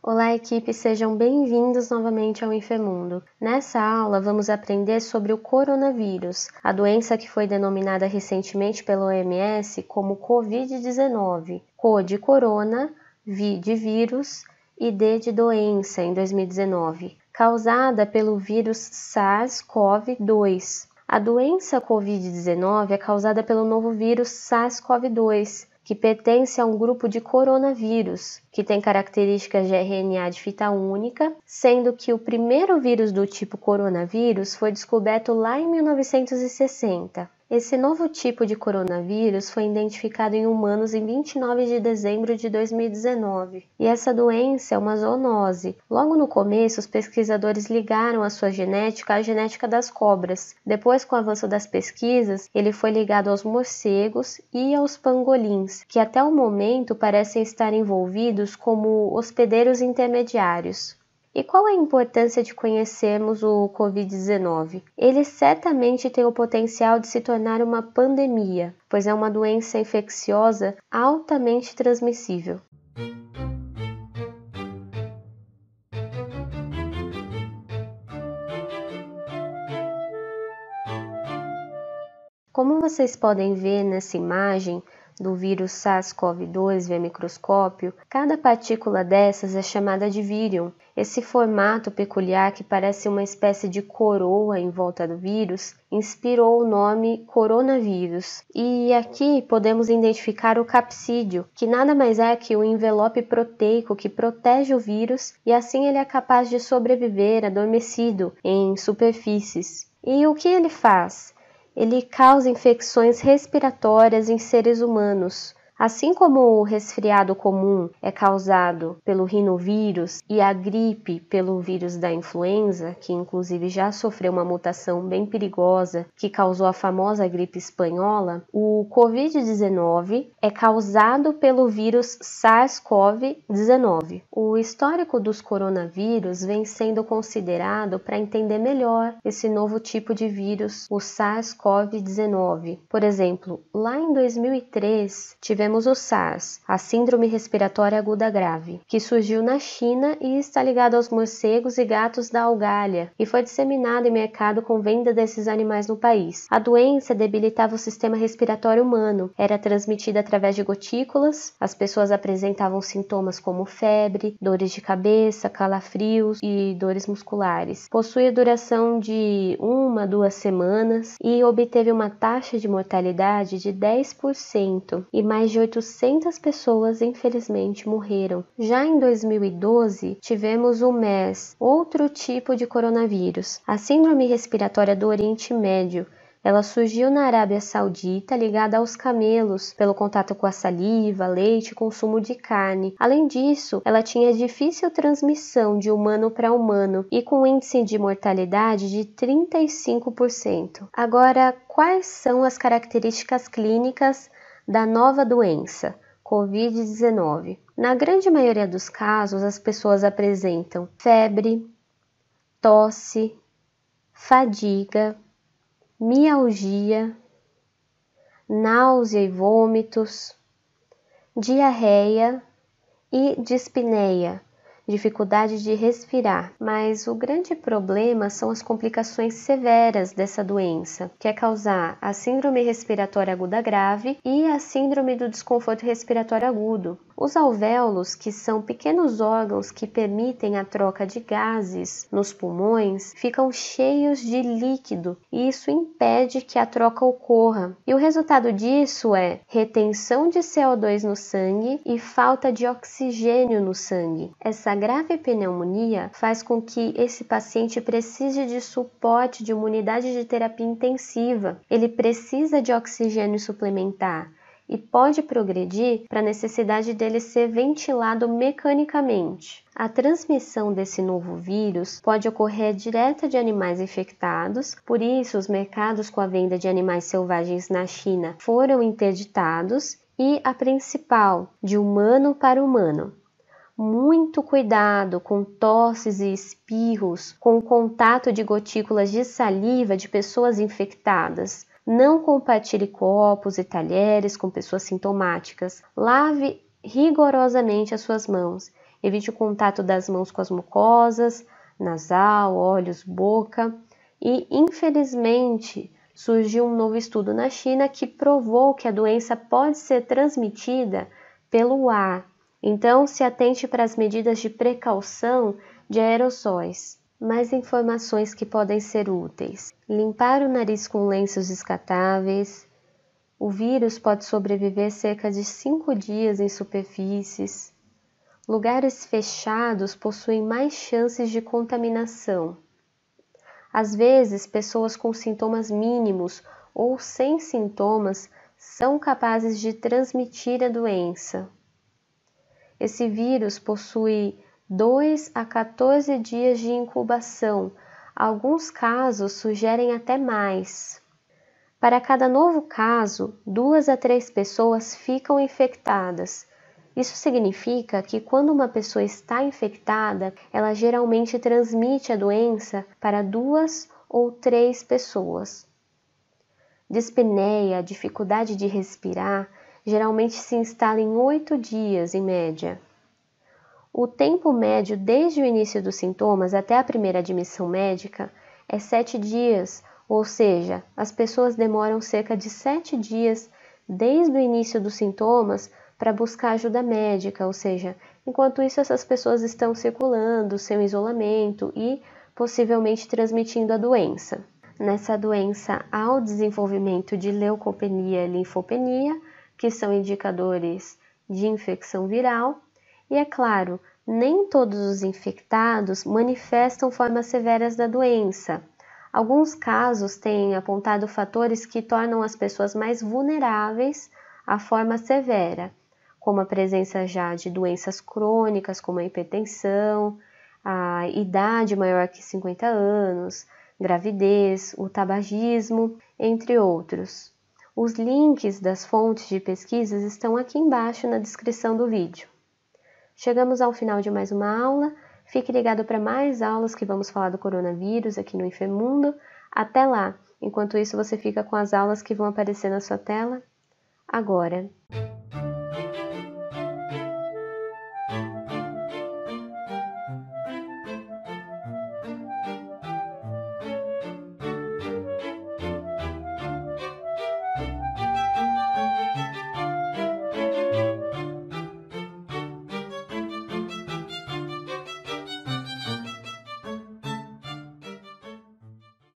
Olá, equipe, sejam bem-vindos novamente ao Infemundo. Nessa aula, vamos aprender sobre o coronavírus, a doença que foi denominada recentemente pela OMS como Covid-19, CO de corona, V de vírus e D de doença em 2019, causada pelo vírus SARS-CoV-2. A doença Covid-19 é causada pelo novo vírus SARS-CoV-2, que pertence a um grupo de coronavírus, que tem características de RNA de fita única, sendo que o primeiro vírus do tipo coronavírus foi descoberto lá em 1960. Esse novo tipo de coronavírus foi identificado em humanos em 29 de dezembro de 2019, e essa doença é uma zoonose. Logo no começo, os pesquisadores ligaram a sua genética à genética das cobras. Depois, com o avanço das pesquisas, ele foi ligado aos morcegos e aos pangolins, que até o momento parecem estar envolvidos como hospedeiros intermediários. E qual a importância de conhecermos o Covid-19? Ele certamente tem o potencial de se tornar uma pandemia, pois é uma doença infecciosa altamente transmissível. Como vocês podem ver nessa imagem do vírus SARS-CoV-2 via microscópio, cada partícula dessas é chamada de vírion. Esse formato peculiar, que parece uma espécie de coroa em volta do vírus, inspirou o nome coronavírus. E aqui podemos identificar o capsídeo, que nada mais é que o envelope proteico que protege o vírus, e assim ele é capaz de sobreviver adormecido em superfícies. E o que ele faz? Ele causa infecções respiratórias em seres humanos. Assim como o resfriado comum é causado pelo rinovírus e a gripe pelo vírus da influenza, que inclusive já sofreu uma mutação bem perigosa que causou a famosa gripe espanhola, o Covid-19 é causado pelo vírus SARS-CoV-19. O histórico dos coronavírus vem sendo considerado para entender melhor esse novo tipo de vírus, o SARS-CoV-19. Por exemplo, lá em 2003, tivemos o SARS, a Síndrome Respiratória Aguda Grave, que surgiu na China e está ligado aos morcegos e gatos da Algália, e foi disseminado em mercado com venda desses animais no país. A doença debilitava o sistema respiratório humano, era transmitida através de gotículas, as pessoas apresentavam sintomas como febre, dores de cabeça, calafrios e dores musculares. Possui a duração de 1 a 2 semanas e obteve uma taxa de mortalidade de 10% e mais de 800 pessoas, infelizmente, morreram. Já em 2012, tivemos o MERS, outro tipo de coronavírus, a Síndrome Respiratória do Oriente Médio. Ela surgiu na Arábia Saudita, ligada aos camelos, pelo contato com a saliva, leite e consumo de carne. Além disso, ela tinha difícil transmissão de humano para humano e com índice de mortalidade de 35%. Agora, quais são as características clínicas da nova doença, Covid-19? Na grande maioria dos casos, as pessoas apresentam febre, tosse, fadiga, mialgia, náusea e vômitos, diarreia e dispneia, dificuldade de respirar. Mas o grande problema são as complicações severas dessa doença, que é causar a síndrome respiratória aguda grave e a síndrome do desconforto respiratório agudo. Os alvéolos, que são pequenos órgãos que permitem a troca de gases nos pulmões, ficam cheios de líquido e isso impede que a troca ocorra. E o resultado disso é retenção de CO2 no sangue e falta de oxigênio no sangue. Essa grave pneumonia faz com que esse paciente precise de suporte de uma unidade de terapia intensiva. Ele precisa de oxigênio suplementar e pode progredir para a necessidade dele ser ventilado mecanicamente. A transmissão desse novo vírus pode ocorrer direta de animais infectados, por isso os mercados com a venda de animais selvagens na China foram interditados, e a principal, de humano para humano. Muito cuidado com tosses e espirros, com o contato de gotículas de saliva de pessoas infectadas. Não compartilhe copos e talheres com pessoas sintomáticas. Lave rigorosamente as suas mãos Evite o contato das mãos com as mucosas, nasal, olhos, boca. E, infelizmente, surgiu um novo estudo na China que provou que a doença pode ser transmitida pelo ar. Então, se atente para as medidas de precaução de aerossóis. Mais informações que podem ser úteis. Limpar o nariz com lenços descartáveis. O vírus pode sobreviver cerca de 5 dias em superfícies. Lugares fechados possuem mais chances de contaminação. Às vezes, pessoas com sintomas mínimos ou sem sintomas são capazes de transmitir a doença. Esse vírus possui 2 a 14 dias de incubação. Alguns casos sugerem até mais. Para cada novo caso, 2 a 3 pessoas ficam infectadas. Isso significa que quando uma pessoa está infectada, ela geralmente transmite a doença para 2 ou 3 pessoas. Dispneia, dificuldade de respirar, geralmente se instala em 8 dias, em média. O tempo médio desde o início dos sintomas até a primeira admissão médica é 7 dias, ou seja, as pessoas demoram cerca de 7 dias desde o início dos sintomas para buscar ajuda médica, ou seja, enquanto isso essas pessoas estão circulando, sem isolamento e possivelmente transmitindo a doença. Nessa doença há o desenvolvimento de leucopenia e linfopenia, que são indicadores de infecção viral, e é claro, nem todos os infectados manifestam formas severas da doença. Alguns casos têm apontado fatores que tornam as pessoas mais vulneráveis à forma severa, como a presença já de doenças crônicas, como a hipertensão, a idade maior que 50 anos, gravidez, o tabagismo, entre outros. Os links das fontes de pesquisas estão aqui embaixo na descrição do vídeo. Chegamos ao final de mais uma aula. Fique ligado para mais aulas que vamos falar do coronavírus aqui no Infermundo. Até lá! Enquanto isso, você fica com as aulas que vão aparecer na sua tela agora.